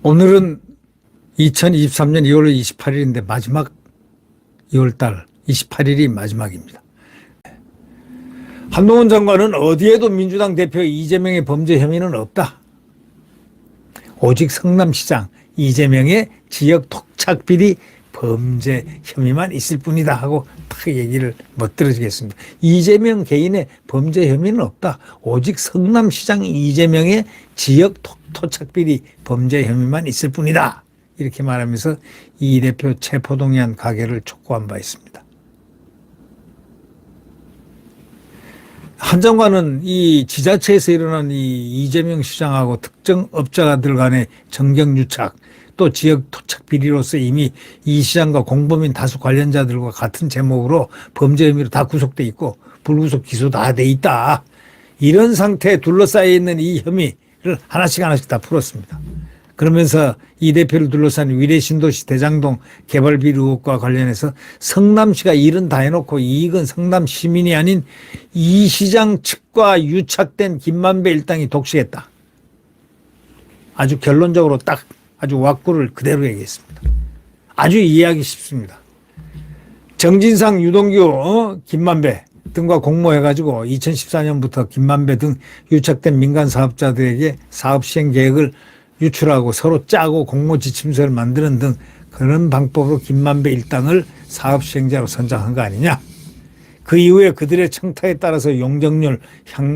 오늘은 2023년 2월 28일인데 마지막 2월달 28일이 마지막입니다. 한동훈 장관은 어디에도 민주당 대표 이재명의 범죄 혐의는 없다. 오직 성남시장 이재명의 지역 토착비리 범죄 혐의만 있을 뿐이다 하고 딱 얘기를 멋들어지겠습니다. 이재명 개인의 범죄 혐의는 없다. 오직 성남시장 이재명의 지역 토착비리 범죄 혐의만 있을 뿐이다. 이렇게 말하면서 이 대표 체포동의안 가결을 촉구한 바 있습니다. 한 장관은 이 지자체에서 일어난 이 이재명 시장하고 특정 업자들 간의 정경유착 또 지역 토착 비리로서 이미 이 시장과 공범인 다수 관련자들과 같은 제목으로 범죄 혐의로 다 구속돼 있고 불구속 기소 다 돼 있다. 이런 상태에 둘러싸여 있는 이 혐의를 하나씩 다 풀었습니다. 그러면서 이 대표를 둘러싼 위례신도시 대장동 개발 비리 의혹과 관련해서 성남시가 일은 다 해놓고 이익은 성남 시민이 아닌 이 시장 측과 유착된 김만배 일당이 독식했다. 아주 결론적으로 딱 아주 왁구를 그대로 얘기했습니다. 아주 이해하기 쉽습니다. 정진상, 유동규, 김만배 등과 공모해가지고 2014년부터 김만배 등 유착된 민간 사업자들에게 사업 시행 계획을 유출하고 서로 짜고 공모 지침서를 만드는 등 그런 방법으로 김만배 일당을 사업 시행자로 선정한 거 아니냐. 그 이후에 그들의 청탁에 따라서 용적률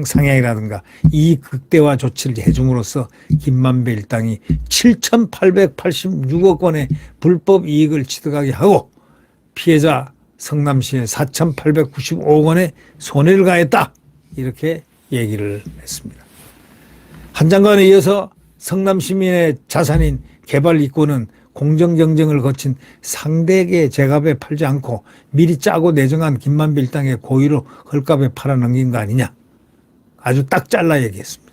상향이라든가 이익 극대화 조치를 해줌으로써 김만배 일당이 7,886억 원의 불법 이익을 취득하게 하고 피해자 성남시에 4,895억 원의 손해를 가했다. 이렇게 얘기를 했습니다. 한 장관에 이어서 성남 시민의 자산인 개발 이권은 공정 경쟁을 거친 상대에게 제값에 팔지 않고 미리 짜고 내정한 김만배 일당의 고의로 헐값에 팔아 넘긴 거 아니냐. 아주 딱 잘라 얘기했습니다.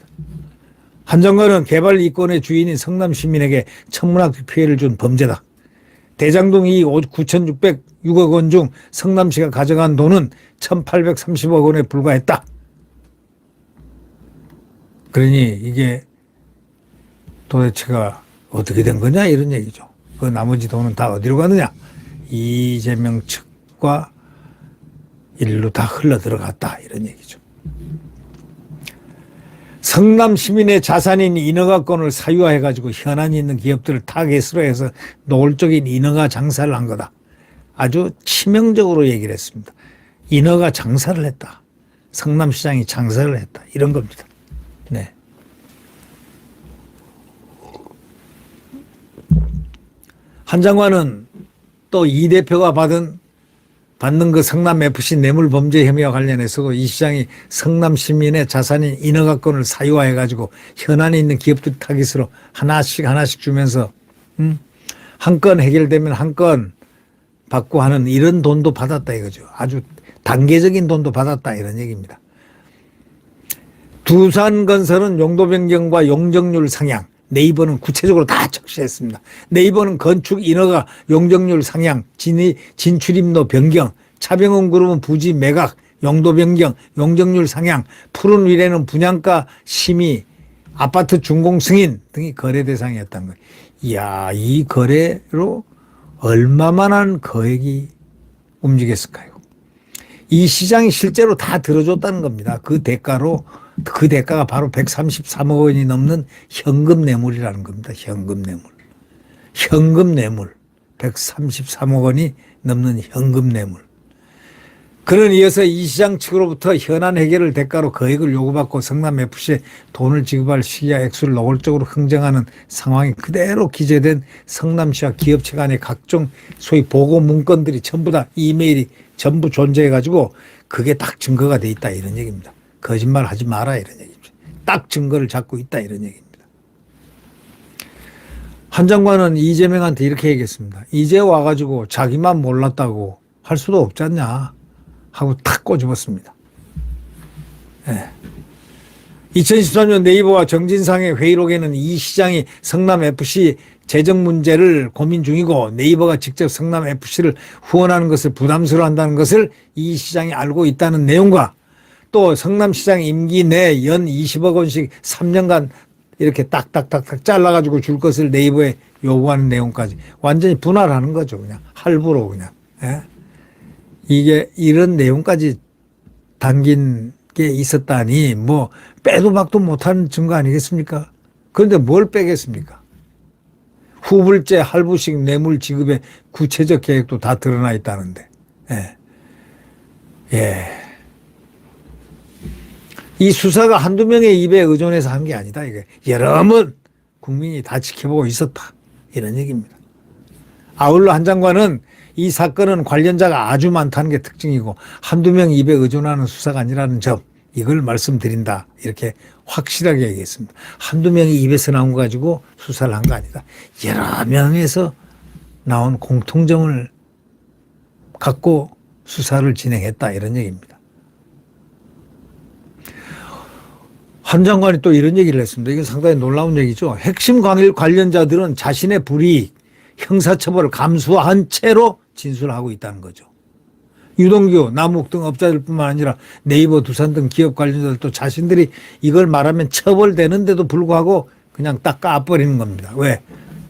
한 장관은 개발 이권의 주인인 성남 시민에게 천문학적 피해를 준 범죄다. 대장동 이익 9,606억 원 중 성남시가 가져간 돈은 1,830억 원에 불과했다. 그러니 이게 도대체가 어떻게 된 거냐 이런 얘기죠. 그 나머지 돈은 다 어디로 가느냐. 이재명 측과 일로 다 흘러 들어갔다 이런 얘기죠. 성남 시민의 자산인 인허가권을 사유화해가지고 현안이 있는 기업들을 타겟으로 해서 노골적인 인허가 장사를 한 거다. 아주 치명적으로 얘기를 했습니다. 인허가 장사를 했다. 성남시장이 장사를 했다. 이런 겁니다. 네. 한 장관은 또 이 대표가 받는 그 성남FC 뇌물범죄 혐의와 관련해서도 이 시장이 성남 시민의 자산인 인허가권을 사유화해가지고 현안에 있는 기업들 타깃으로 하나씩 주면서 한 건 해결되면 한 건 받고 하는 이런 돈도 받았다 이거죠. 아주 단계적인 돈도 받았다 이런 얘기입니다. 두산건설은 용도 변경과 용적률 상향, 네이버는 구체적으로 다 적시했습니다. 네이버는 건축 인허가, 용적률 상향, 진출입로 변경, 차병원 그룹은 부지 매각, 용도 변경, 용적률 상향, 푸른 위례는 분양가 심의, 아파트 준공 승인 등이 거래 대상이었다는 거예요. 이야, 이 거래로 얼마만한 거액이 움직였을까요? 이 시장이 실제로 다 들어줬다는 겁니다. 그 대가가 바로 133억 원이 넘는 현금 뇌물이라는 겁니다. 현금 뇌물. 133억 원이 넘는 현금 뇌물. 그는 이어서 이 시장 측으로부터 현안 해결을 대가로 거액을 요구받고 성남FC에 돈을 지급할 시기와 액수를 노골적으로 흥정하는 상황이 그대로 기재된 성남시와 기업체 간의 각종 소위 보고 문건들이 전부 다 이메일이 전부 존재해가지고 그게 딱 증거가 돼 있다 이런 얘기입니다. 거짓말 하지 마라 이런 얘기입니다. 딱 증거를 잡고 있다 이런 얘기입니다. 한 장관은 이재명한테 이렇게 얘기했습니다. 이제 와가지고 자기만 몰랐다고 할 수도 없지 않냐 하고 탁 꼬집었습니다. 네. 2013년 네이버와 정진상의 회의록에는 이 시장이 성남FC 재정 문제를 고민 중이고 네이버가 직접 성남FC를 후원하는 것을 부담스러워한다는 것을 이 시장이 알고 있다는 내용과 또 성남시장 임기 내 연 20억 원씩 3년간 이렇게 딱딱딱딱 잘라가지고 줄 것을 네이버에 요구하는 내용까지 완전히 분할하는 거죠. 그냥 할부로 그냥. 예? 이게 이런 내용까지 담긴 게 있었다니 뭐 빼도 박도 못하는 증거 아니겠습니까? 그런데 뭘 빼겠습니까? 후불제 할부식 뇌물 지급의 구체적 계획도 다 드러나 있다는데. 예. 예. 이 수사가 한두 명의 입에 의존해서 한 게 아니다. 이게 여러 번 국민이 다 지켜보고 있었다. 이런 얘기입니다. 아울러 한 장관은 이 사건은 관련자가 아주 많다는 게 특징이고 한두 명 입에 의존하는 수사가 아니라는 점 이걸 말씀드린다. 이렇게 확실하게 얘기했습니다. 한두 명이 입에서 나온 거 가지고 수사를 한 거 아니다. 여러 명에서 나온 공통점을 갖고 수사를 진행했다. 이런 얘기입니다. 한 장관이 또 이런 얘기를 했습니다. 이게 상당히 놀라운 얘기죠. 핵심 관련자들은 자신의 불이익, 형사처벌을 감수한 채로 진술하고 있다는 거죠. 유동규, 남욱 등 업자들뿐만 아니라 네이버, 두산 등 기업 관련자들도 자신들이 이걸 말하면 처벌되는데도 불구하고 그냥 딱 까버리는 겁니다. 왜?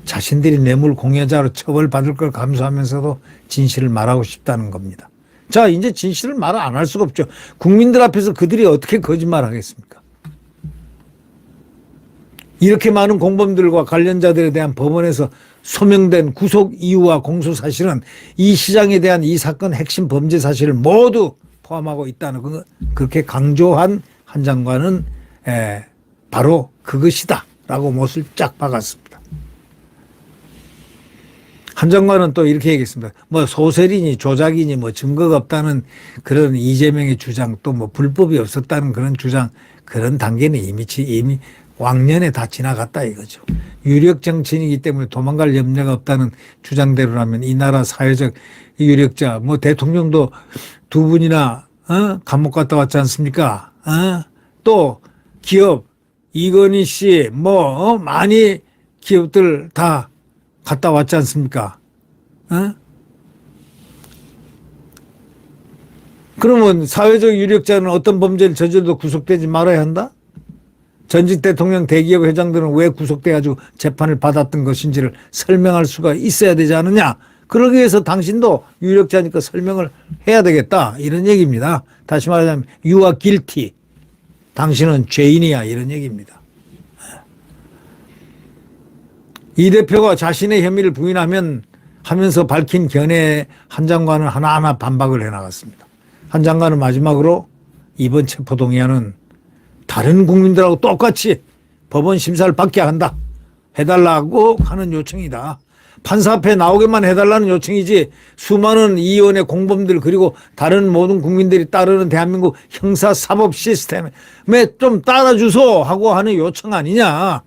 자신들이 뇌물 공여자로 처벌받을 걸 감수하면서도 진실을 말하고 싶다는 겁니다. 자, 이제 진실을 말 안 할 수가 없죠. 국민들 앞에서 그들이 어떻게 거짓말하겠습니까? 이렇게 많은 공범들과 관련자들에 대한 법원에서 소명된 구속 이유와 공소 사실은 이 시장에 대한 이 사건 핵심 범죄 사실을 모두 포함하고 있다는 거 그렇게 강조한 한 장관은 바로 그것이다라고 못을 쫙 박았습니다. 한 장관은 또 이렇게 얘기했습니다. 뭐 소설이니 조작이니 뭐 증거가 없다는 그런 이재명의 주장 또 뭐 불법이 없었다는 그런 주장 그런 단계는 이미 왕년에 다 지나갔다 이거죠. 유력 정치인이기 때문에 도망갈 염려가 없다는 주장대로라면 이 나라 사회적 유력자 뭐 대통령도 두 분이나 감옥 갔다 왔지 않습니까? 또 기업 이건희 씨 뭐 많이 기업들 다 갔다 왔지 않습니까? 그러면 사회적 유력자는 어떤 범죄를 저질러도 구속되지 말아야 한다? 전직 대통령 대기업 회장들은 왜 구속돼가지고 재판을 받았던 것인지를 설명할 수가 있어야 되지 않느냐. 그러기 위해서 당신도 유력자니까 설명을 해야 되겠다. 이런 얘기입니다. 다시 말하자면 You are guilty. 당신은 죄인이야. 이런 얘기입니다. 이 대표가 자신의 혐의를 부인하면서 밝힌 견해에 한 장관은 하나하나 반박을 해나갔습니다. 한 장관은 마지막으로 이번 체포동의안은 다른 국민들하고 똑같이 법원 심사를 받게 한다. 해달라고 하는 요청이다. 판사 앞에 나오게만 해달라는 요청이지 수많은 이 의원의 공범들 그리고 다른 모든 국민들이 따르는 대한민국 형사사법 시스템에 좀 따라주소 하고 하는 요청 아니냐.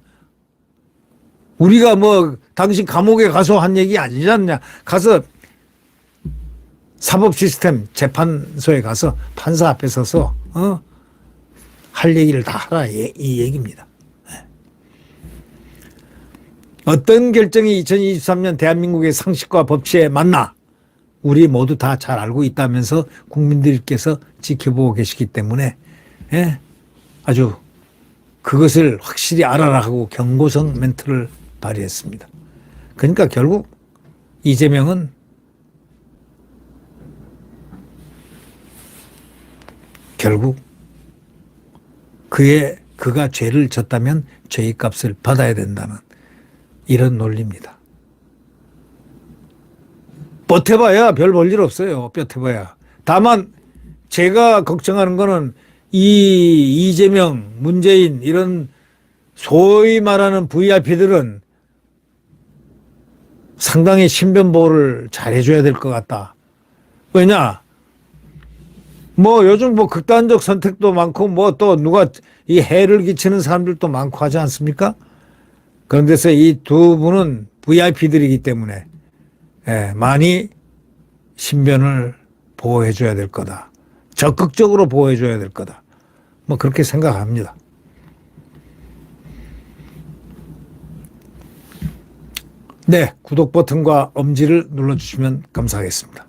우리가 뭐 당신 감옥에 가서 한 얘기 아니지 않냐. 가서 사법 시스템 재판소에 가서 판사 앞에 서서 할 얘기를 다 하라 이 얘기입니다. 어떤 결정이 2023년 대한민국의 상식과 법치에 맞나 우리 모두 다 잘 알고 있다면서 국민들께서 지켜보고 계시기 때문에 아주 그것을 확실히 알아라 하고 경고성 멘트를 발휘했습니다. 그러니까 결국 이재명은 그가 죄를 졌다면 죄의 값을 받아야 된다는 이런 논리입니다. 뻗해봐야 별 볼 일 없어요. 뼈태봐야. 다만 제가 걱정하는 거는 이 이재명, 문재인 이런 소위 말하는 VIP들은 상당히 신변 보호를 잘 해줘야 될 것 같다. 왜냐? 뭐 요즘 뭐 극단적 선택도 많고 뭐 또 누가 이 해를 끼치는 사람들도 많고 하지 않습니까? 그런데서 이 두 분은 VIP들이기 때문에 많이 신변을 보호해 줘야 될 거다. 적극적으로 보호해 줘야 될 거다. 뭐 그렇게 생각합니다. 네, 구독 버튼과 엄지를 눌러주시면 감사하겠습니다.